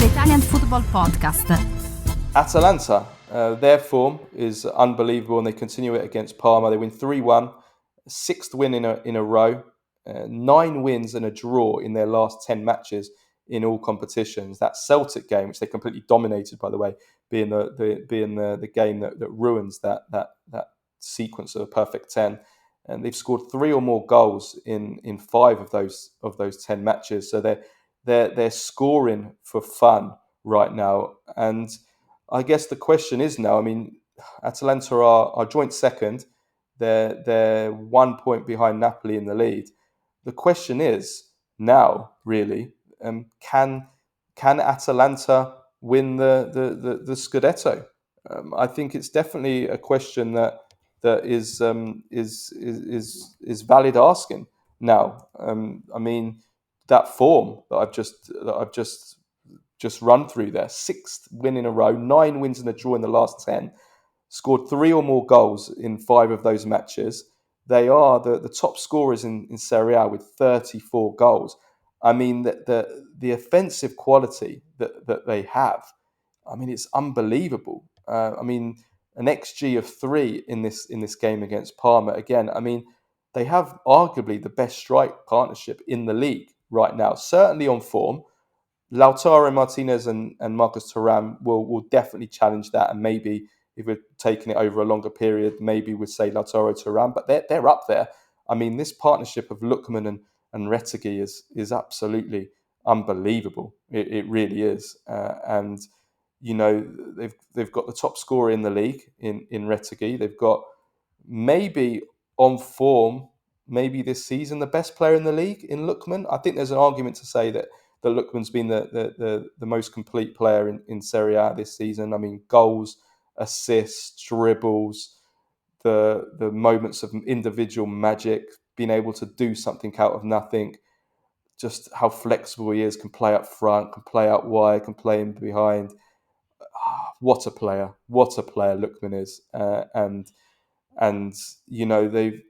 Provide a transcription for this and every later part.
the Italian Football Podcast. Atalanta, their form is unbelievable and they continue it against Parma. They win 3-1, sixth win in a row, 9 wins and a draw in their last 10 matches in all competitions. That Celtic game, which they completely dominated, by the way, being the game that ruins that sequence of a perfect 10. And they've scored 3 or more goals in 5 of those 10 matches. So they're scoring for fun right now. And I guess the question is now, I mean, Atalanta are joint second. They're 1 point behind Napoli in the lead. The question is now, really, can Atalanta win the Scudetto? I think it's definitely a question that is valid asking now. I mean, that form that I've just run through there, 6th win in a row, 9 wins and a draw in the last 10, scored 3 or more goals in 5 of those matches. They are the top scorers in Serie A with 34 goals. I mean, the offensive quality that they have, I mean, it's unbelievable. I mean, an XG of 3 in this game against Parma. Again, I mean, they have arguably the best strike partnership in the league right now, certainly on form. Lautaro Martinez and Marcus Thuram will definitely challenge that, and maybe if we're taking it over a longer period, maybe we'd say Lautaro Thuram, but they're up there. I mean, this partnership of Lookman and Retegui is absolutely unbelievable. It really is, and you know they've got the top scorer in the league in Retegui. They've got maybe on form, maybe this season the best player in the league in Lookman. I think there's an argument to say that Lookman's been the most complete player in Serie A this season. I mean, goals, assists, dribbles, the moments of individual magic, being able to do something out of nothing, just how flexible he is, can play up front, can play out wide, can play in behind. What a player Lookman is, and you know they've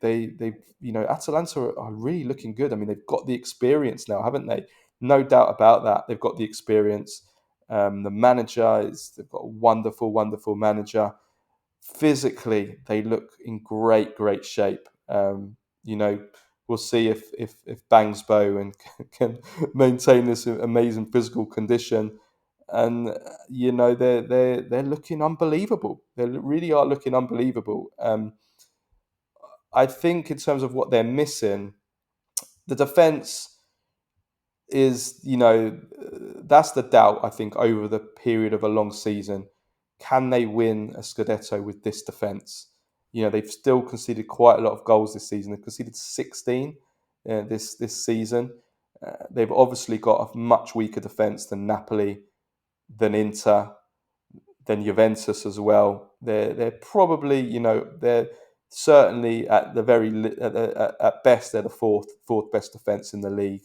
Atalanta are really looking good. I mean, they've got the experience now, haven't they? No doubt about that. They've got the experience. The manager they've got a wonderful manager. Physically, they look in great shape. You know, we'll see if Bangsbo and can maintain this amazing physical condition. And you know they're looking unbelievable. They really are looking unbelievable. I think in terms of what they're missing, the defense is, you know, that's the doubt, I think, over the period of a long season. Can they win a Scudetto with this defense? You know, they've still conceded quite a lot of goals this season. They've conceded 16 this season. They've obviously got a much weaker defense than Napoli, than Inter, than Juventus as well. They're probably, you know, they're certainly at the at best they're the fourth best defense in the league.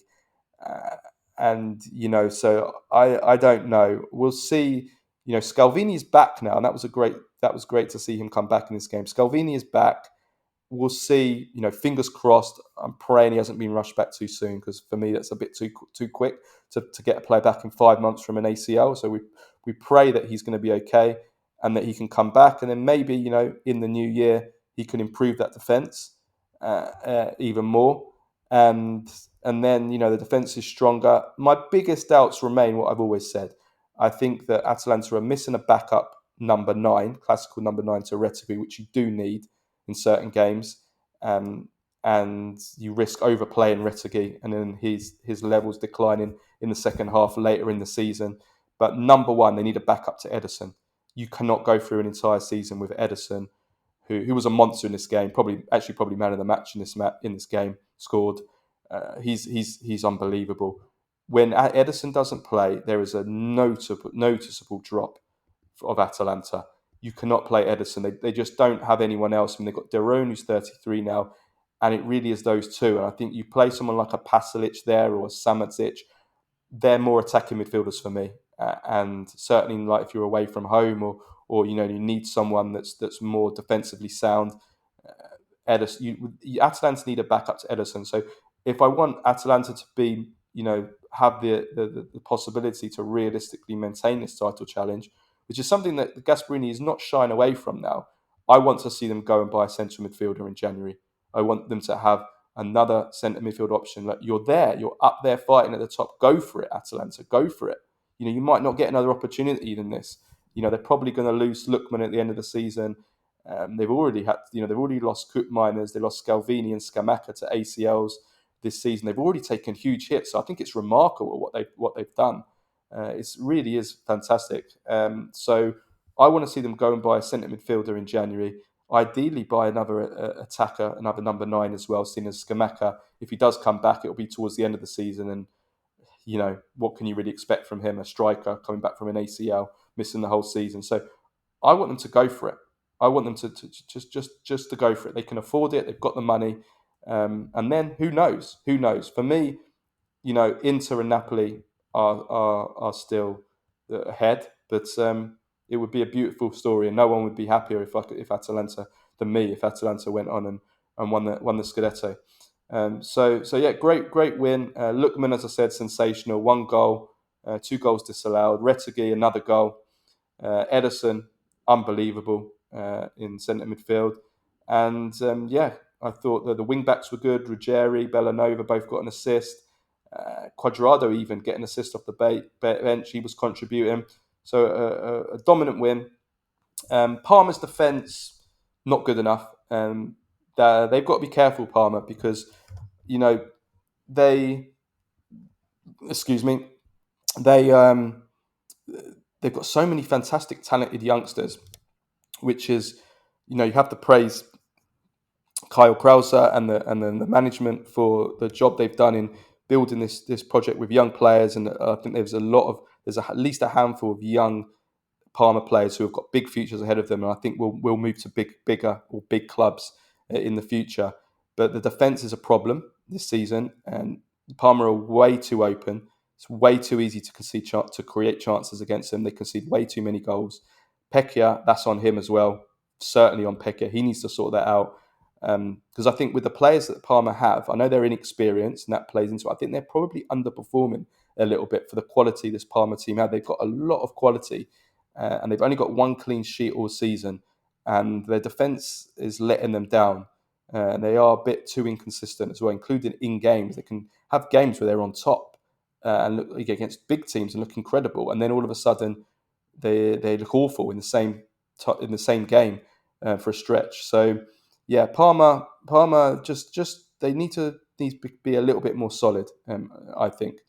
And you know, so I don't know. We'll see. You know, Scalvini's back now, and that was great to see him come back in this game. Scalvini is back. We'll see. You know, fingers crossed. I'm praying he hasn't been rushed back too soon, because for me that's a bit too quick to get a player back in 5 months from an ACL. So we pray that he's going to be okay and that he can come back, and then maybe, you know, in the new year he can improve that defense even more. And then, you know, the defense is stronger. My biggest doubts remain what I've always said. I think that Atalanta are missing a backup number 9, classical number 9 to Retegui, which you do need in certain games. And you risk overplaying Retegui and then his levels declining in the second half later in the season. But number 1, they need a backup to Ederson. You cannot go through an entire season with Ederson, who was a monster in this game, probably man of the match in this game, scored. He's unbelievable. When Ederson doesn't play, there is a noticeable drop of Atalanta. You cannot play Ederson. They just don't have anyone else. I mean, they've got Derone, who's 33 now, and it really is those two. And I think you play someone like a Pasalic there or a Samadzic, they're more attacking midfielders for me. And certainly, like if you're away from home or you know you need someone that's more defensively sound, Ederson, Atalanta need a backup to Ederson. So if I want Atalanta to be, have the possibility to realistically maintain this title challenge, which is something that Gasperini is not shying away from now. I want to see them go and buy a central midfielder in January. I want them to have another centre midfield option. Like, you're there, you're up there fighting at the top. Go for it, Atalanta. Go for it. You might not get another opportunity than this. They're probably going to lose Lookman at the end of the season. They've already lost Koopmeiners, they lost Scalvini and Scamacca to ACLs this season. They've already taken huge hits. So I think it's remarkable what they've done. It really is fantastic. So I want to see them go and buy a centre midfielder in January. Ideally, buy another attacker, another number 9 as well, seeing as Scamacca, if he does come back, it'll be towards the end of the season. And, what can you really expect from him? A striker coming back from an ACL, missing the whole season. So I want them to go for it. I want them to just to go for it. They can afford it. They've got the money. And then who knows? Who knows? For me, Inter and Napoli are still ahead, but it would be a beautiful story, and no one would be happier if Atalanta than me if Atalanta went on and won the Scudetto. So yeah, great win. Lookman, as I said, sensational. 1 goal, 2 goals disallowed. Retegui, another goal. Ederson, unbelievable in centre midfield. And I thought that the wing backs were good. Ruggieri, Bellanova both got an assist. Quadrado even getting an assist off the bench. He was contributing. So a dominant win. Parma's defence, not good enough. They've got to be careful, Parma, because, they've got so many fantastic, talented youngsters, which is, you have to praise Kyle Krause and the management for the job they've done in building this project with young players. And I think there's at least a handful of young Parma players who have got big futures ahead of them, and I think we'll move to big clubs in the future. But the defence is a problem this season, and Parma are way too open. It's way too easy to create chances against them. They concede way too many goals. Pecchia, that's on him as well. Certainly on Pecchia. He needs to sort that out. Because I think with the players that Parma have, I know they're inexperienced and that plays into it. I think they're probably underperforming a little bit for the quality this Parma team had. They've got a lot of quality, and they've only got 1 clean sheet all season, and their defence is letting them down. And they are a bit too inconsistent as well, including in games. They can have games where they're on top and look against big teams and look incredible, and then all of a sudden they look awful in the same game for a stretch. So yeah, Parma just they need to be a little bit more solid, I think.